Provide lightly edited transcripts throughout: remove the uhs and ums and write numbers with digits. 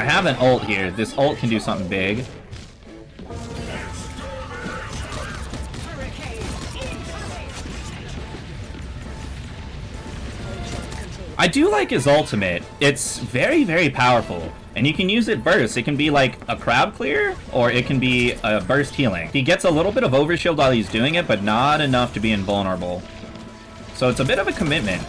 I have an ult here. This ult can do something big. I do like his ultimate. It's very, very powerful. And you can use it burst. It can be like a crowd clear, or it can be a burst healing. He gets a little bit of overshield while he's doing it, but not enough to be invulnerable. So it's a bit of a commitment.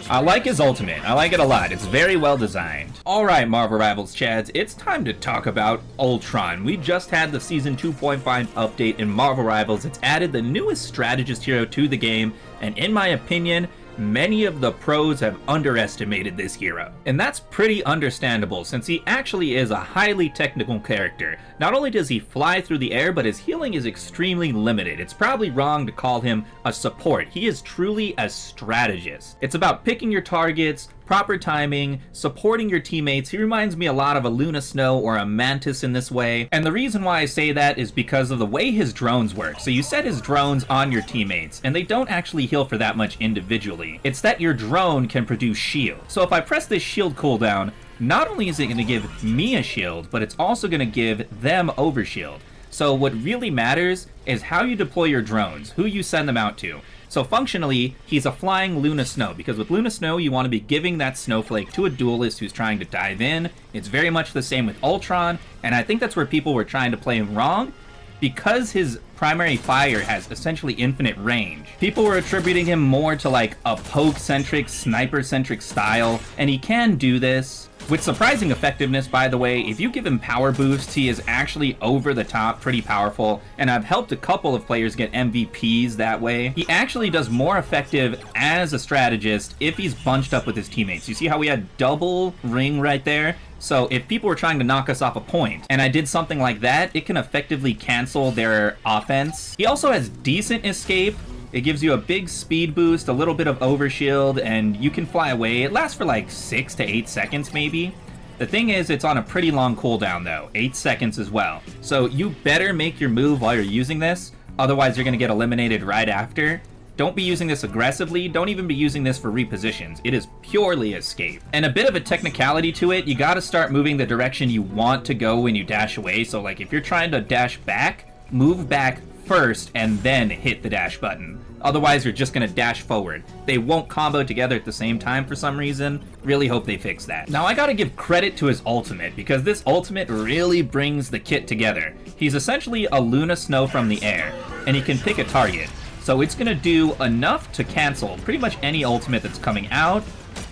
I like his ultimate. I like it a lot. It's very well designed. Alright, Marvel Rivals Chads, it's time to talk about Ultron. We just had the Season 2.5 update in Marvel Rivals. It's added the newest strategist hero to the game, and in my opinion, many of the pros have underestimated this hero. And that's pretty understandable, since he actually is a highly technical character. Not only does he fly through the air, but his healing is extremely limited. It's probably wrong to call him a support. He is truly a strategist. It's about picking your targets, proper timing, supporting your teammates. He reminds me a lot of a Luna Snow or a Mantis in this way. And the reason why I say that is because of the way his drones work. So you set his drones on your teammates, and they don't actually heal for that much individually. It's that your drone can produce shield. So if I press this shield cooldown, not only is it going to give me a shield, but it's also going to give them overshield. So what really matters is how you deploy your drones, who you send them out to. So functionally, he's a flying Luna Snow, because with Luna Snow, you want to be giving that snowflake to a duelist who's trying to dive in. It's very much the same with Ultron, and I think that's where people were trying to play him wrong. Because his primary fire has essentially infinite range, people were attributing him more to like a poke-centric, sniper-centric style, and he can do this. With surprising effectiveness, by the way. If you give him power boosts, he is actually over the top, pretty powerful, and I've helped a couple of players get MVPs that way. He actually does more effective as a strategist if he's bunched up with his teammates. You see how we had double ring right there? So if people were trying to knock us off a point, and I did something like that, it can effectively cancel their offense. He also has decent escape. It gives you a big speed boost, a little bit of overshield, and you can fly away. It lasts for like 6 to 8 seconds maybe. The thing is, it's on a pretty long cooldown though, 8 seconds as well. So you better make your move while you're using this, otherwise you're gonna get eliminated right after. Don't be using this aggressively, don't even be using this for repositions. It is purely escape. And a bit of a technicality to it, you gotta start moving the direction you want to go when you dash away. So like if you're trying to dash back, move back first and then hit the dash button. Otherwise, you're just gonna dash forward. They won't combo together at the same time for some reason. Really hope they fix that. Now, I gotta give credit to his ultimate, because this ultimate really brings the kit together. He's essentially a Luna Snow from the air, and he can pick a target. So it's gonna do enough to cancel pretty much any ultimate that's coming out,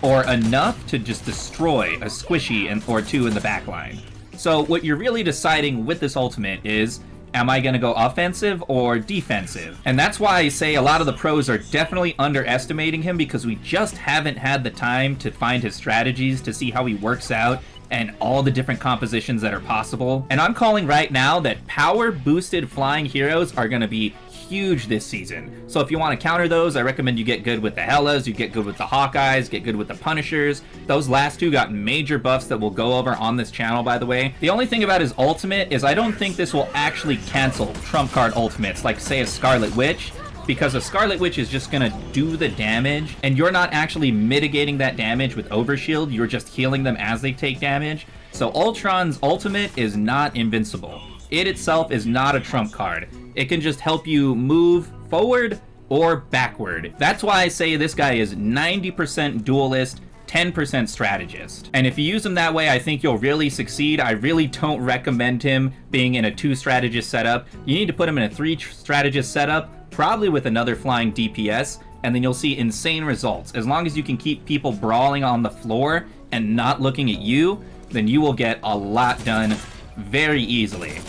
or enough to just destroy a squishy or two in the backline. So what you're really deciding with this ultimate is, am I going to go offensive or defensive? And that's why I say a lot of the pros are definitely underestimating him, because we just haven't had the time to find his strategies, to see how he works out, and all the different compositions that are possible. And I'm calling right now that power boosted flying heroes are going to be huge this season. So if you want to counter those, I recommend you get good with the Hellas, you get good with the Hawkeyes, get good with the Punishers. Those last two got major buffs that we'll go over on this channel, by the way. The only thing about his ultimate is I don't think this will actually cancel trump card ultimates, like say a Scarlet Witch, because a Scarlet Witch is just gonna do the damage, and you're not actually mitigating that damage with overshield, you're just healing them as they take damage. So Ultron's ultimate is not invincible. It itself is not a trump card. It can just help you move forward or backward. That's why I say this guy is 90% duelist, 10% strategist. And if you use him that way, I think you'll really succeed. I really don't recommend him being in a 2 strategist setup. You need to put him in a 3 strategist setup, probably with another flying DPS, and then you'll see insane results. As long as you can keep people brawling on the floor and not looking at you, then you will get a lot done very easily.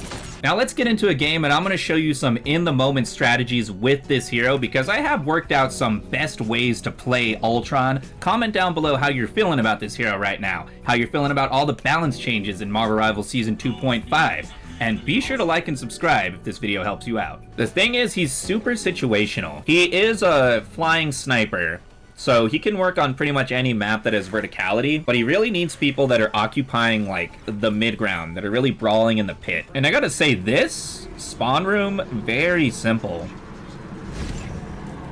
Now let's get into a game, and I'm going to show you some in-the-moment strategies with this hero, because I have worked out some best ways to play Ultron. Comment down below how you're feeling about this hero right now, how you're feeling about all the balance changes in Marvel Rivals Season 2.5, and be sure to like and subscribe if this video helps you out. The thing is, he's super situational. He is a flying sniper, so he can work on pretty much any map that has verticality, but he really needs people that are occupying like the mid ground, that are really brawling in the pit. And I gotta say, this spawn room, very simple.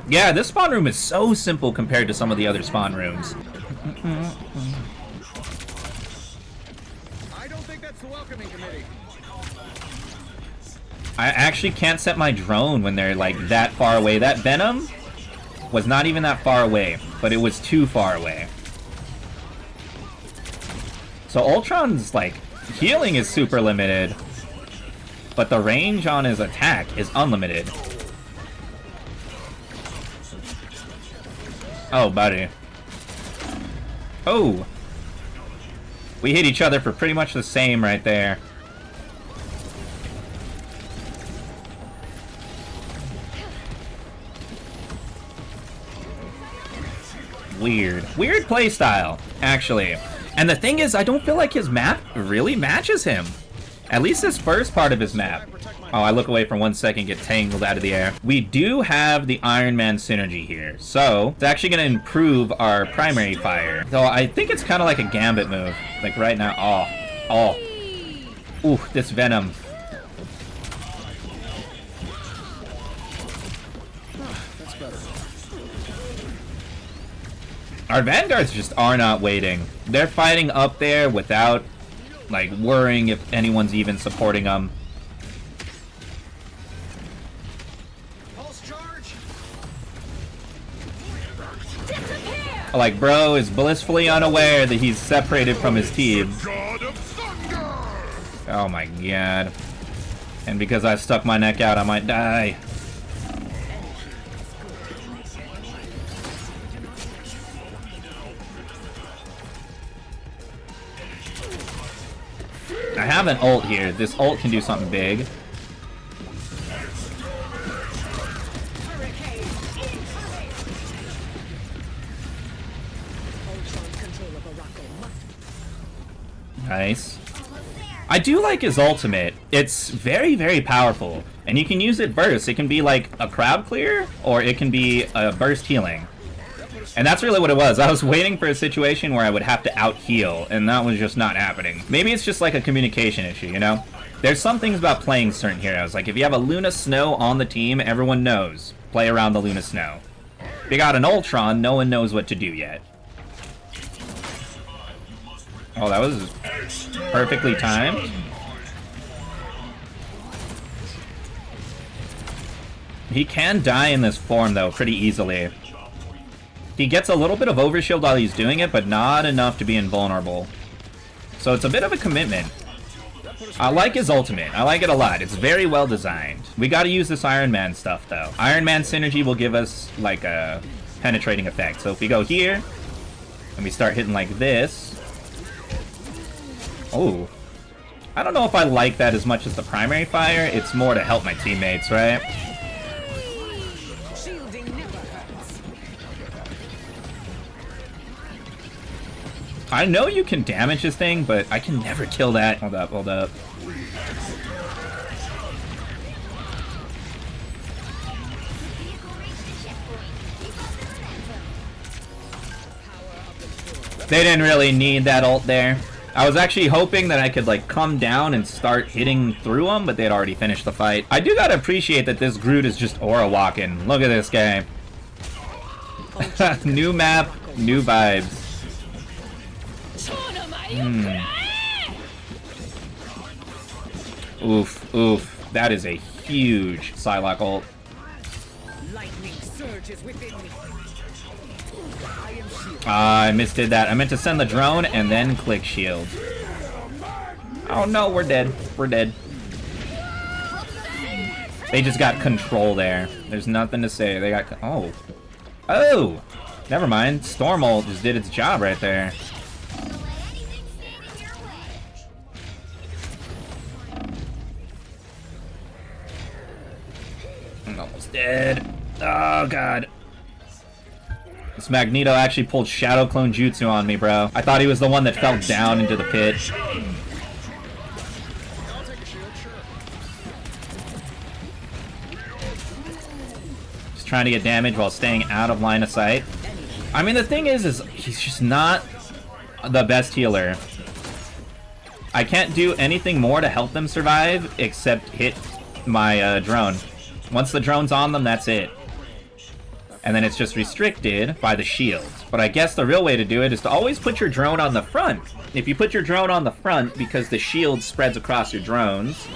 Yeah, this spawn room is so simple compared to some of the other spawn rooms. I don't think that's the welcoming committee. I actually can't set my drone when they're like that far away. That Venom was not even that far away, but it was too far away. So Ultron's like healing is super limited, but the range on his attack is unlimited. Oh, buddy. Oh. We hit each other for pretty much the same right there. Weird. Weird playstyle, actually. And the thing is, I don't feel like his map really matches him. At least this first part of his map. Oh, I look away for 1 second, get tangled out of the air. We do have the Iron Man synergy here, so it's actually going to improve our primary fire. So I think it's kind of like a Gambit move. Like right now. Oh. Ooh, this Venom. That's better. Our Vanguards just are not waiting. They're fighting up there without, like, worrying if anyone's even supporting them. Like, bro is blissfully unaware that he's separated from his team. Oh my god. And because I stuck my neck out, I might die. I have an ult here. This ult can do something big. Nice. I do like his ultimate. It's very, very powerful. And you can use it burst. It can be like a crowd clear, or it can be a burst healing. And that's really what it was. I was waiting for a situation where I would have to out-heal, and that was just not happening. Maybe it's just like a communication issue, you know? There's some things about playing certain heroes. Like, if you have a Luna Snow on the team, everyone knows. Play around the Luna Snow. If you got an Ultron, no one knows what to do yet. Oh, that was perfectly timed. He can die in this form, though, pretty easily. He gets a little bit of overshield while he's doing it, but not enough to be invulnerable. So it's a bit of a commitment. I like his ultimate. I like it a lot. It's very well designed. We gotta use this Iron Man stuff, though. Iron Man synergy will give us, like, a penetrating effect. So if we go here, and we start hitting like this... Oh. I don't know if I like that as much as the primary fire. It's more to help my teammates, right? I know you can damage this thing, but I can never kill that. Hold up, hold up. They didn't really need that ult there. I was actually hoping that I could, like, come down and start hitting through them, but they'd already finished the fight. I do gotta appreciate that this Groot is just aura walking. Look at this guy. New map, new vibes. Oof, oof. That is a huge Psylocke ult. I misdid that. I meant to send the drone and then click shield. Oh no, we're dead. We're dead. They just got control there. There's nothing to say. They got... Oh. Oh! Never mind. Storm ult just did its job right there. I'm almost dead. Oh, God. This Magneto actually pulled Shadow Clone Jutsu on me, bro. I thought he was the one that fell down into the pit. Just trying to get damage while staying out of line of sight. I mean, the thing is he's just not the best healer. I can't do anything more to help them survive except hit my drone. Once the drone's on them, that's it. and then it's just restricted by the shield. But I guess the real way to do it is to always put your drone on the front. If you put your drone on the front because the shield spreads across your drones,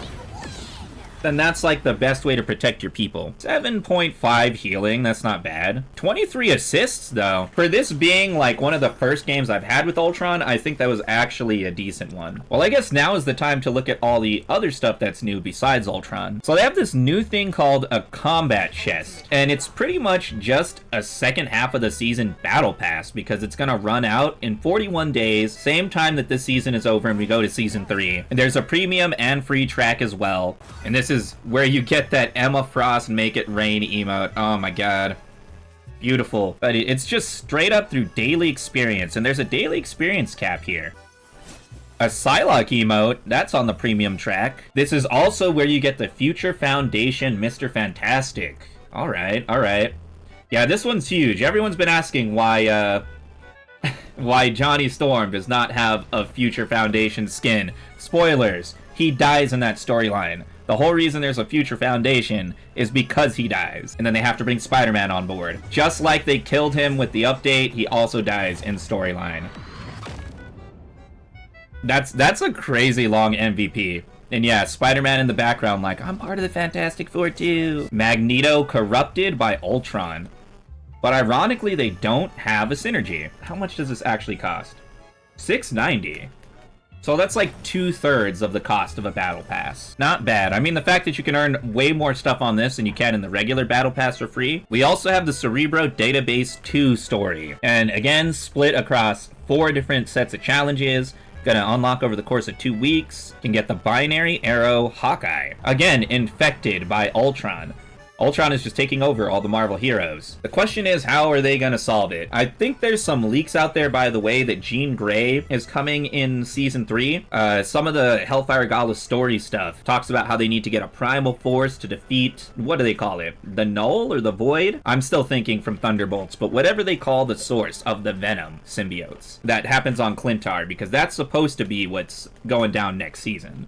then that's like the best way to protect your people. 7.5 healing, that's not bad. 23 assists though. For this being like one of the first games I've had with Ultron, I think that was actually a decent one. Well, I guess now is the time to look at all the other stuff that's new besides Ultron. So they have this new thing called a combat chest, and it's pretty much just a second half of the season battle pass because it's gonna run out in 41 days, same time that this season is over and we go to season 3. And there's a premium and free track as well. And this is where you get that Emma Frost Make It Rain emote. Oh my god. Beautiful. But it's just straight up through daily experience, and there's a daily experience cap here. A Psylocke emote, that's on the premium track. This is also where you get the Future Foundation Mr. Fantastic. Alright, alright. Yeah, this one's huge. Everyone's been asking why, why Johnny Storm does not have a Future Foundation skin. Spoilers, he dies in that storyline. The whole reason there's a Future Foundation is because he dies. And then they have to bring Spider-Man on board. Just like they killed him with the update, he also dies in storyline. That's a crazy long MVP. And yeah, Spider-Man in the background like, I'm part of the Fantastic Four too. Magneto corrupted by Ultron. But ironically, they don't have a synergy. How much does this actually cost? $6.90. So that's like 2/3 of the cost of a battle pass. Not bad. I mean, the fact that you can earn way more stuff on this than you can in the regular battle pass for free. We also have the Cerebro Database 2 story. And again, split across 4 different sets of challenges. Gonna unlock over the course of 2 weeks. Can get the binary Arrow Hawkeye. Again, infected by Ultron. Ultron is just taking over all the Marvel heroes. The question is, how are they gonna solve it? I think there's some leaks out there, by the way, that Jean Grey is coming in Season 3. Some of the Hellfire Gala story stuff talks about how they need to get a primal force to defeat, what do they call it? The Null or the Void? I'm still thinking from Thunderbolts, but whatever they call the source of the Venom symbiotes. That happens on Clintar, because that's supposed to be what's going down next season.